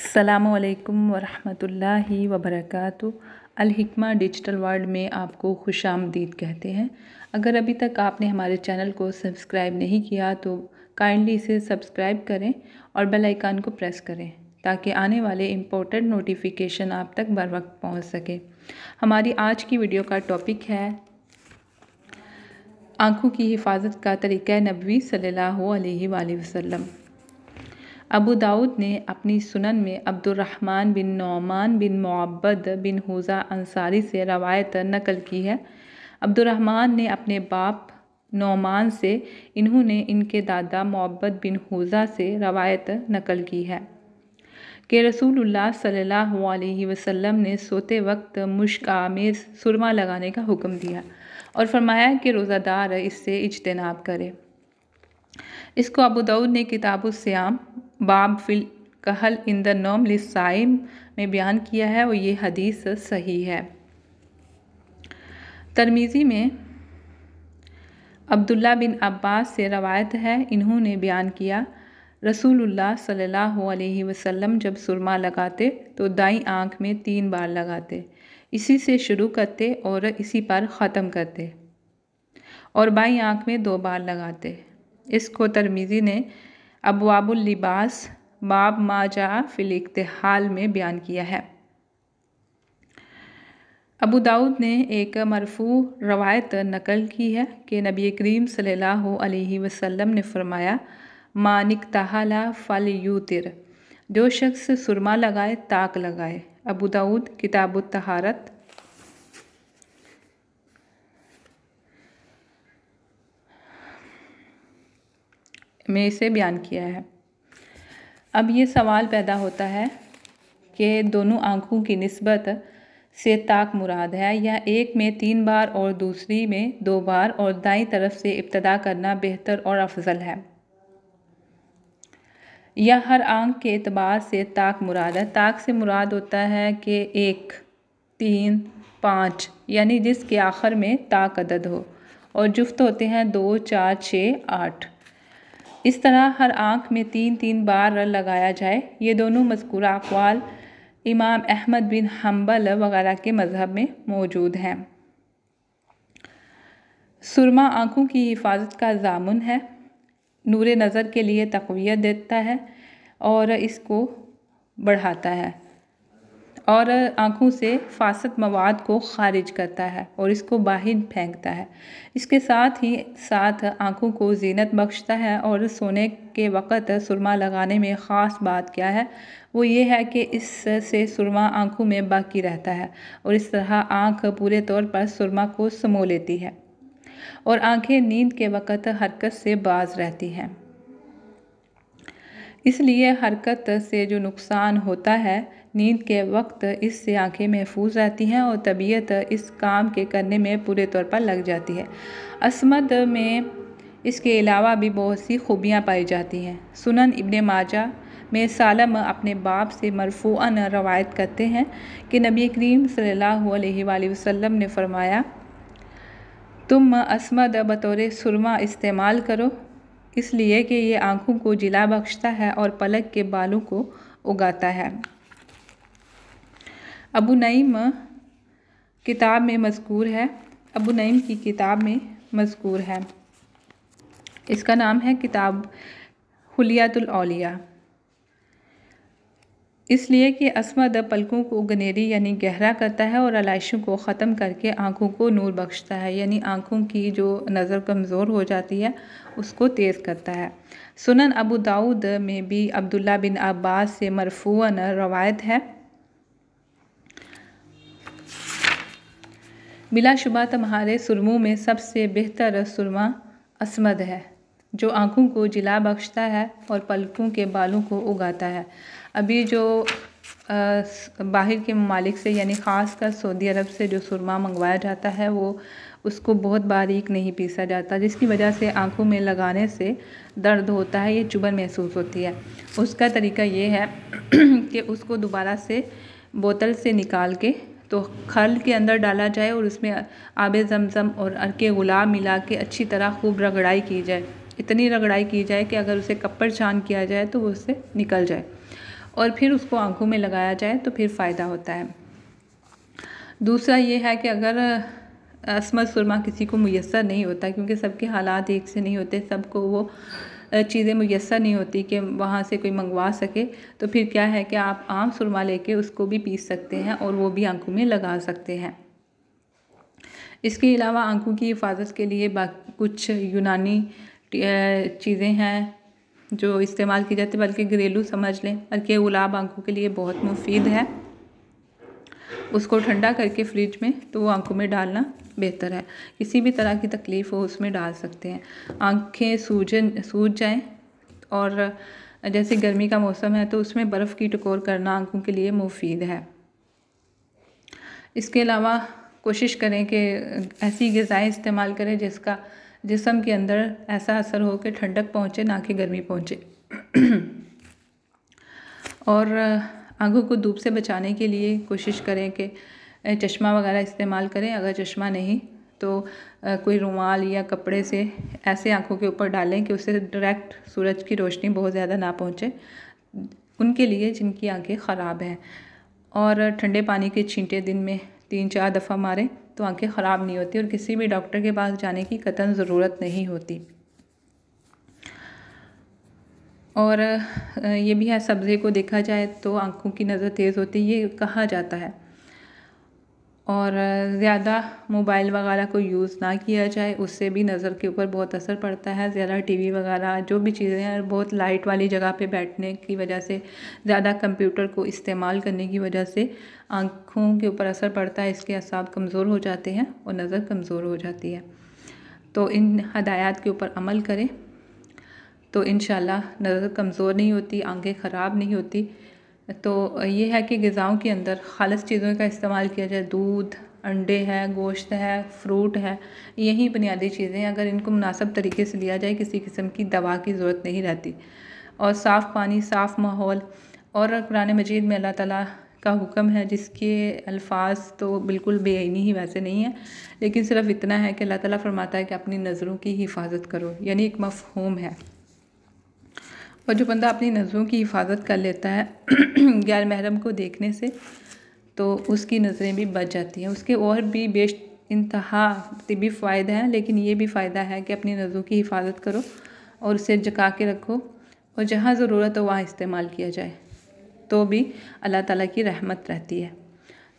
अस्सलामुअलैकुम वरहमतुल्लाहि वबरकातुहू। अल हिकमा digital world में आपको खुशामदीद कहते हैं। अगर अभी तक आपने हमारे चैनल को सब्सक्राइब नहीं किया तो काइंडली इसे सब्सक्राइब करें और बेल आइकन को प्रेस करें ताकि आने वाले इम्पोर्टेंट नोटिफिकेशन आप तक बर वक्त पहुँच सके। हमारी आज की वीडियो का टॉपिक है आँखों की हिफाजत का तरीक़ा नबवी सल्लल्लाहु अलैहि वसल्लम। अबू दाऊद ने अपनी सुनन में अब्दुर्रहमान बिन नौमान बिन मुअब्बद बिन हुज़ा अंसारी से रवायत नकल की है। अब्दुर्रहमान ने अपने बाप नौमान से, इन्होंने इनके दादा मुअब्बद बिन हुज़ा से रवायत नकल की है कि रसूलुल्लाह सल्लल्लाहु अलैहि वसल्लम ने सोते वक्त मुश्क में सुरमा लगाने का हुक्म दिया और फरमाया कि रोज़ादार इससे इज्तिनाब करे। इसको अबू दाऊद ने किताबुस्सियाम बाब फिल कहल इन द नौम लिस्साइम में बयान किया है और ये हदीस सही है। तिर्मिज़ी में अब्दुल्ला बिन अब्बास से रवायत है, इन्होंने बयान किया रसूलुल्लाह सल्लल्लाहु अलैहि वसल्लम जब सुरमा लगाते तो दाईं आँख में 3 बार लगाते, इसी से शुरू करते और इसी पर ख़त्म करते, और बाईं आँख में 2 बार लगाते। इसको तिर्मिज़ी ने अबवाबुल लिबास बाब मा जा फिल इक्तिहाल में बयान किया है। अबू दाऊद ने एक मरफू रवायत नकल की है कि नबी करीम सल्लल्लाहु अलैहि वसल्लम ने फरमाया, मानिक तहाला फल यूतिर, जो शख्स सुरमा लगाए ताक लगाए। अबू दाऊद किताबुत तहारत में इसे बयान किया है। अब ये सवाल पैदा होता है कि दोनों आँखों की निस्बत से ताक मुराद है या एक में 3 बार और दूसरी में 2 बार और दाईं तरफ से इब्तदा करना बेहतर और अफजल है, या हर आँख के एतबार से ताक मुराद है। ताक से मुराद होता है कि 1, 3, 5 यानी जिसके आखिर में ताक अदद हो, और जुफ्त होते हैं 2, 4, 6, 8। इस तरह हर आँख में 3-3 बार लगाया जाए। ये दोनों मज़कूरा अक़वाल इमाम अहमद बिन हम्बल वगैरह के मज़हब में मौजूद हैं। सुरमा आँखों की हिफाजत का ज़ामुन है, नूरे नज़र के लिए तक़वियत देता है और इसको बढ़ाता है और आँखों से फासद मवाद को ख़ारिज करता है और इसको बाहर फेंकता है। इसके साथ ही साथ आँखों को ज़ीनत बख्शता है। और सोने के वक़्त सुरमा लगाने में ख़ास बात क्या है, वो ये है कि इससे सुरमा आँखों में बाकी रहता है और इस तरह आँख पूरे तौर पर सुरमा को समो लेती है और आँखें नींद के वक़्त हरकत से बाज रहती हैं। इसलिए हरकत से जो नुकसान होता है नींद के वक्त, इससे आंखें महफूज रहती हैं और तबीयत इस काम के करने में पूरे तौर पर लग जाती है। अस्मद में इसके अलावा भी बहुत सी खूबियाँ पाई जाती हैं। सुनन इब्ने माजा में सालम अपने बाप से मरफूअन रवायत करते हैं कि नबी करीम सल्लल्लाहु अलैहि वसल्लम ने फरमाया, तुम अस्मद बतौर सुरमा इस्तेमाल करो, इसलिए कि ये आँखों को जिला बख्शता है और पलक के बालों को उगाता है। अबू नईम किताब में मज़कूर है, अबू नईम की किताब में मज़कूर है। इसका नाम है किताब हुलियातुल औलिया, इसलिए कि अस्मद पलकों को गनेरी यानी गहरा करता है और आलाइशों को ख़त्म करके आँखों को नूर बख्शता है, यानी आँखों की जो नज़र कमज़ोर हो जाती है उसको तेज़ करता है। सुनन अबू दाऊद में भी अब्दुल्ला बिन अब्बास से मरफूअन रवायत है, बिलाशुबा तुम्हारे सुरमों में सबसे बेहतर सुरमा अस्मद है, जो आँखों को जिला बख्शता है और पलकों के बालों को उगाता है। अभी जो बाहर के ममालिक से यानी ख़ास कर सऊदी अरब से जो सुरमा मंगवाया जाता है वो उसको बहुत बारीक नहीं पीसा जाता, जिसकी वजह से आँखों में लगाने से दर्द होता है, ये चुभन महसूस होती है। उसका तरीका ये है कि उसको दोबारा से बोतल से निकाल के तो खल के अंदर डाला जाए और उसमें आबे ज़मज़म और अर्के गुलाब मिला के अच्छी तरह खूब रगड़ाई की जाए। इतनी रगड़ाई की जाए कि अगर उसे कपड़ छान किया जाए तो वो उससे निकल जाए। और फिर उसको आँखों में लगाया जाए तो फिर फ़ायदा होता है। दूसरा ये है कि अगर असमत सुरमा किसी को मुयस्सर नहीं होता, क्योंकि सबके हालात एक से नहीं होते, सबको वो चीज़ें मुयस्सर नहीं होती कि वहाँ से कोई मंगवा सके, तो फिर क्या है कि आप आम सुरमा लेके उसको भी पीस सकते हैं और वो भी आँखों में लगा सकते हैं। इसके अलावा आँखों की हिफाजत के लिए कुछ यूनानी चीज़ें हैं जो इस्तेमाल की जाती है, बल्कि घरेलू समझ लें। बल्कि गुलाब आँखों के लिए बहुत मुफीद है, उसको ठंडा करके फ्रिज में तो वो आँखों में डालना बेहतर है। किसी भी तरह की तकलीफ़ हो उसमें डाल सकते हैं। आँखें सूज जाएं, और जैसे गर्मी का मौसम है तो उसमें बर्फ़ की टकोर करना आँखों के लिए मुफीद है। इसके अलावा कोशिश करें कि ऐसी ग़िज़ाएँ इस्तेमाल करें जिसका जिस्म के अंदर ऐसा असर हो कि ठंडक पहुँचे, ना कि गर्मी पहुँचे। और आँखों को धूप से बचाने के लिए कोशिश करें कि चश्मा वगैरह इस्तेमाल करें। अगर चश्मा नहीं तो कोई रुमाल या कपड़े से ऐसे आँखों के ऊपर डालें कि उससे डायरेक्ट सूरज की रोशनी बहुत ज़्यादा ना पहुँचे, उनके लिए जिनकी आँखें ख़राब हैं। और ठंडे पानी के छींटे दिन में 3-4 दफ़ा मारें तो आँखें ख़राब नहीं होती और किसी भी डॉक्टर के पास जाने की कतई ज़रूरत नहीं होती। और ये भी है, सब्ज़े को देखा जाए तो आँखों की नज़र तेज़ होती है, ये कहा जाता है। और ज़्यादा मोबाइल वगैरह को यूज़ ना किया जाए, उससे भी नज़र के ऊपर बहुत असर पड़ता है। ज़्यादा टीवी वगैरह जो भी चीज़ें हैं, बहुत लाइट वाली जगह पे बैठने की वजह से, ज़्यादा कंप्यूटर को इस्तेमाल करने की वजह से आँखों के ऊपर असर पड़ता है। इसके असाब कमज़ोर हो जाते हैं और नज़र कमज़ोर हो जाती है। तो इन हदायत के ऊपर अमल करें तो इंशाल्लाह नज़र कमज़ोर नहीं होती, आँखें ख़राब नहीं होती। तो ये है कि ग़िज़ाओं के अंदर ख़ालिस चीज़ों का इस्तेमाल किया जाए। दूध, अंडे है, गोश्त है, फ्रूट है, यही बुनियादी चीज़ें हैं। अगर इनको मुनासिब तरीके से लिया जाए, किसी किस्म की दवा की ज़रूरत नहीं रहती। और साफ़ पानी, साफ़ माहौल। और कुरान मजीद में अल्लाह ताला का हुक्म है जिसके अल्फाज तो बिल्कुल बेईनी ही वैसे नहीं है, लेकिन सिर्फ इतना है कि अल्लाह ताला फरमाता है कि अपनी नज़रों की हिफाजत करो, यानी एक मफ़हूम है। और जो बंदा अपनी नज़रों की हिफाजत कर लेता है गैर महरम को देखने से, तो उसकी नज़रें भी बच जाती हैं। उसके और भी इंतहा तिबी फ़ायदे हैं, लेकिन ये भी फ़ायदा है कि अपनी नज़रों की हिफाजत करो और उसे झुका के रखो, और जहाँ ज़रूरत हो वहाँ इस्तेमाल किया जाए तो भी अल्लाह ताला की रहमत रहती है।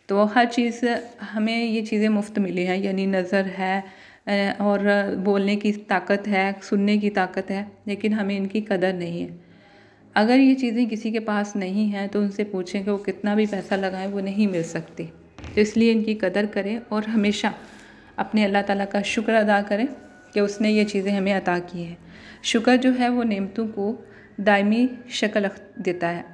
तो हर चीज़ हमें ये चीज़ें मुफ्त मिली हैं, यानी नज़र है और बोलने की ताकत है, सुनने की ताकत है, लेकिन हमें इनकी कदर नहीं है। अगर ये चीज़ें किसी के पास नहीं हैं तो उनसे पूछें कि वो कितना भी पैसा लगाएं, वो नहीं मिल सकती। तो इसलिए इनकी कदर करें और हमेशा अपने अल्लाह ताला का शुक्र अदा करें कि उसने ये चीज़ें हमें अता की हैं। शुक्र जो है वो नेमतों को दायमी शक्ल देता है।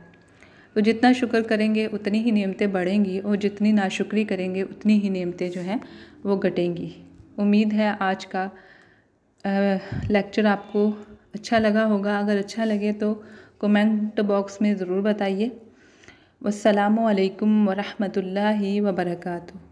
तो जितना शुक्र करेंगे उतनी ही नेमतें बढ़ेंगी, और जितनी नाशुक्री करेंगे उतनी ही नेमतें जो हैं वो घटेंगी। उम्मीद है आज का लेक्चर आपको अच्छा लगा होगा। अगर अच्छा लगे तो कमेंट बॉक्स में ज़रूर बताइए। वस्सलामु अलैकुम वरहमतुल्लाहि वबरकातुहू।